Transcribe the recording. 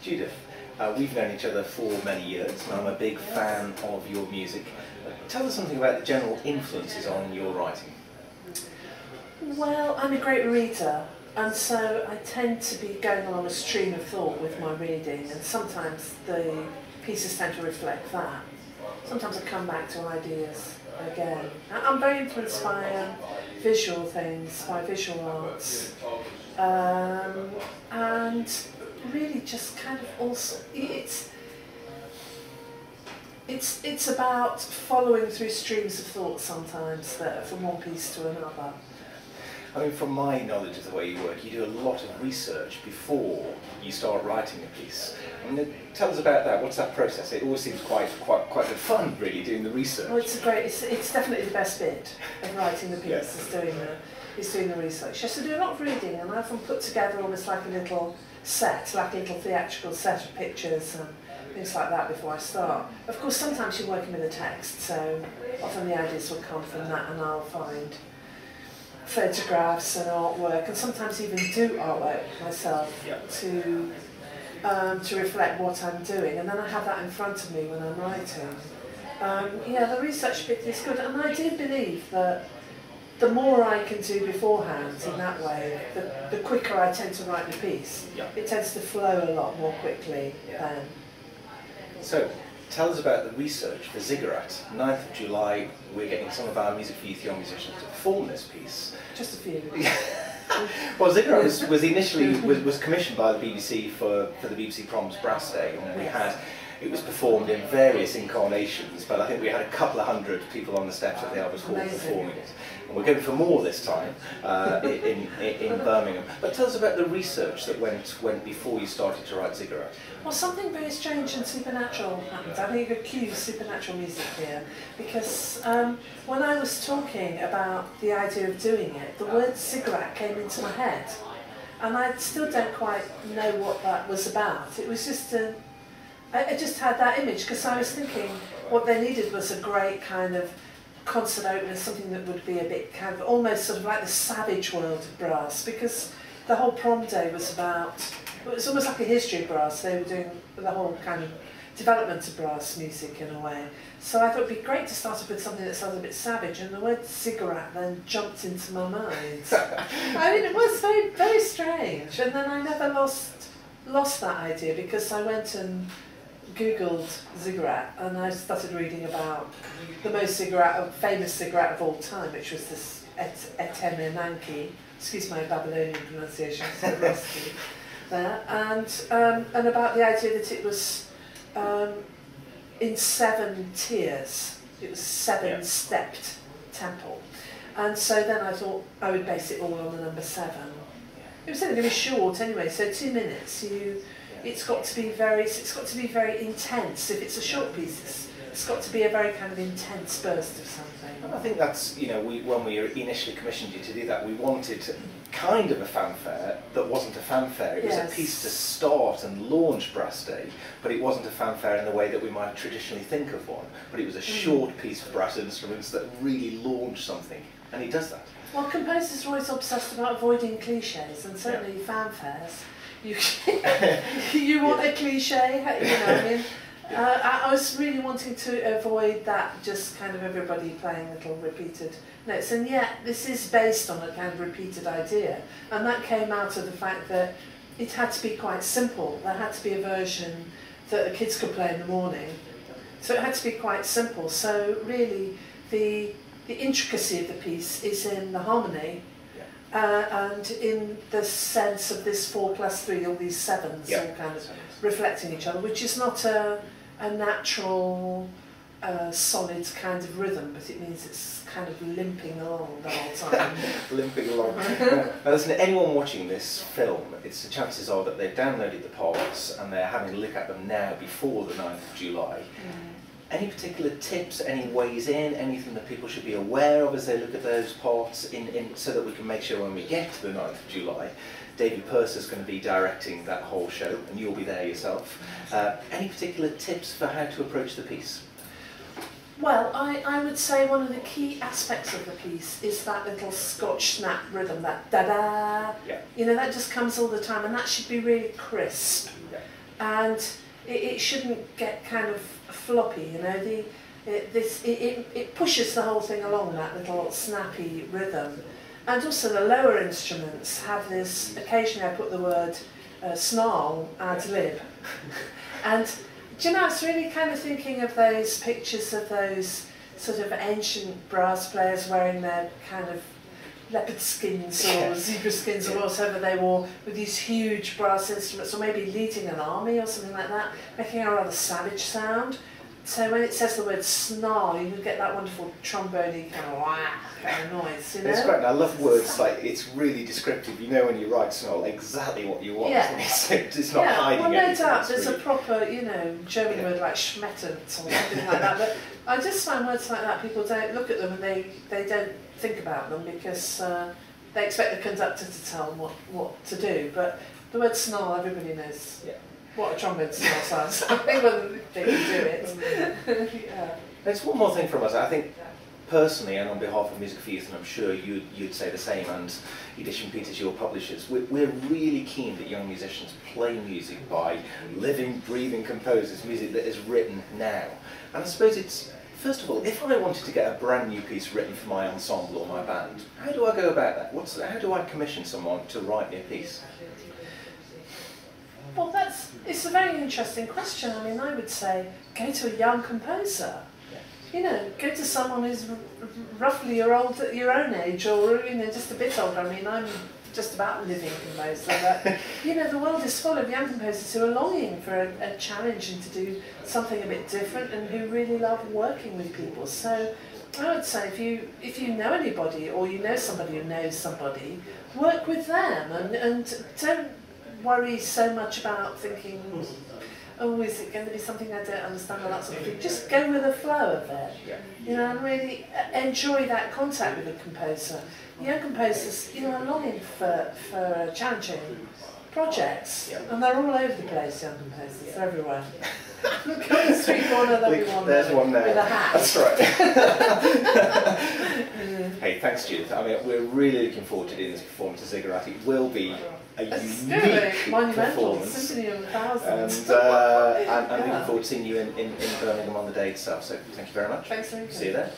Judith, we've known each other for many years, and I'm a big fan of your music. Tell us something about the general influences on your writing. Well, I'm a great reader, and so I tend to be going along a stream of thought with my reading, and sometimes the pieces tend to reflect that. Sometimes I come back to ideas again. I'm very influenced by visual things, by visual arts, and really just kind of also, it's about following through streams of thought sometimes, that from one piece to another. I mean, from my knowledge of the way you work, you do a lot of research before you start writing a piece. I mean, tell us about that. What's that process? It always seems quite good fun, really, doing the research. Well, it's definitely the best bit of writing the piece, Yeah. is doing the research. Yes, I do a lot of reading, and I often put together almost like a little set, like a little theatrical set of pictures and things like that before I start. Of course, sometimes you're working with a text, so often the ideas will come from that, and I'll find photographs and artwork, and sometimes even do artwork myself to reflect what I'm doing, and then I have that in front of me when I'm writing. Yeah, the research bit is good, and I do believe that the more I can do beforehand in that way, the quicker I tend to write the piece. It tends to flow a lot more quickly then. So, tell us about the research for Ziggurat. 9th of July, we're getting some of our Music for Youth young musicians to perform this piece. Just a few. Well, Ziggurat was initially commissioned by the BBC for the BBC Proms Brass Day, and it was performed in various incarnations, but I think we had a couple of hundred people on the steps of the Abbotts Hall performing it. And we're going for more this time in Birmingham. But tell us about the research that went before you started to write Ziggurat. Well, something very strange and supernatural happened. I think you could cue supernatural music here, because when I was talking about the idea of doing it, the word Ziggurat came into my head, and I still don't quite know what that was about. It was just I just had that image, because I was thinking what they needed was a great kind of concert opener, something that would be a bit kind of almost sort of like the savage world of brass, because the whole prom day was about, it was almost like a history of brass. They were doing the whole kind of development of brass music in a way. So I thought it'd be great to start off with something that sounds a bit savage, and the word Ziggurat then jumped into my mind. I mean, it was very, very strange, and then I never lost that idea, because I went and Googled Ziggurat, and I started reading about the most famous Ziggurat of all time, which was this Etemenanki, excuse my Babylonian pronunciation, it's a bit rusty there, and about the idea that it was in 7 tiers. It was 7-stepped temple, and so then I thought I would base it all on the number 7. It was only going to be short anyway, so 2 minutes. It's got to be very intense. If it's a short piece, it's got to be a very kind of intense burst of something. And I think that's, when we initially commissioned you to do that, we wanted kind of a fanfare that wasn't a fanfare. It was a piece to start and launch Brass Day, but it wasn't a fanfare in the way that we might traditionally think of one. But it was a short piece for brass instruments that really launched something, and he does that. Well, composers are always obsessed about avoiding cliches, and certainly fanfares. You want a cliche, I mean. I was really wanting to avoid that, just kind of everybody playing little repeated notes, and yet this is based on a kind of repeated idea, and that came out of the fact that it had to be quite simple. There had to be a version that the kids could play in the morning, so it had to be quite simple. So really the intricacy of the piece is in the harmony, and in the sense of this 4+3, all these 7s all kind of reflecting each other, which is not a natural, solid kind of rhythm, but it means it's kind of limping along the whole time. Limping along. Now listen, anyone watching this film, the chances are that they've downloaded the parts and they're having a look at them now before the 9th of July. Any particular tips, any ways in, anything that people should be aware of as they look at those parts, so that we can make sure when we get to the 9th of July, David Purser's going to be directing that whole show, and you'll be there yourself. Any particular tips for how to approach the piece? Well, I would say one of the key aspects of the piece is that little Scotch snap rhythm, that da-da. Yeah. You know, that just comes all the time, and that should be really crisp. Yeah. and it shouldn't get kind of floppy, you know. It pushes the whole thing along, that little snappy rhythm. And also the lower instruments have this, occasionally I put the word snarl ad lib. And do you know, I was really kind of thinking of those pictures of those sort of ancient brass players wearing their kind of leopard skins or zebra skins or whatever they wore, with these huge brass instruments, or maybe leading an army or something like that, making a rather savage sound. So when it says the word snarl, you can get that wonderful trombone kind of wah kind of noise, you know? It's great, and I love words like, it's really descriptive. You know when you write snarl exactly what you want. Yeah. It's not hiding well, no anything. doubt there's a proper, you know, German word like schmettert or something like that. But I just find words like that, people don't look at them and they don't think about them, because they expect the conductor to tell them what to do. But the word snarl, everybody knows. Yeah. What a trombone snarl sounds like when they can do it. Yeah. There's one more thing from us. I think personally, and on behalf of Music for Youth, and I'm sure you'd say the same, and Edition Peters, your publishers, we're really keen that young musicians play music by living, breathing composers, music that is written now. And I suppose it's, first of all, if I wanted to get a brand new piece written for my ensemble or my band, how do I go about that? How do I commission someone to write me a piece? Well, it's a very interesting question. I mean, I would say go to a young composer. You know, go to someone who's roughly your own age, or you know, just a bit older. I mean, I'm just about living composer, but you know, the world is full of young composers who are longing for a challenge and to do something a bit different, and who really love working with people. So I would say if you know anybody, or you know somebody who knows somebody, work with them, and don't worry so much about thinking, oh, is it going to be something I don't understand, or that sort of thing. Just go with the flow of it, you know, and really enjoy that contact with the composer. Young composers, you know, are longing for challenging projects, and they're all over the place. Young composers, they're everywhere. Look on the street corner, there'll be one There's one there. with a hat. That's right. Hey, thanks, Judith. I mean, we're really looking forward to doing this performance at Ziggurat. It will be a unique monumental performance. Symphony of a Thousand. And I'm looking forward to seeing you in Birmingham on the day itself. So thank you very much. Thanks very much. See you there.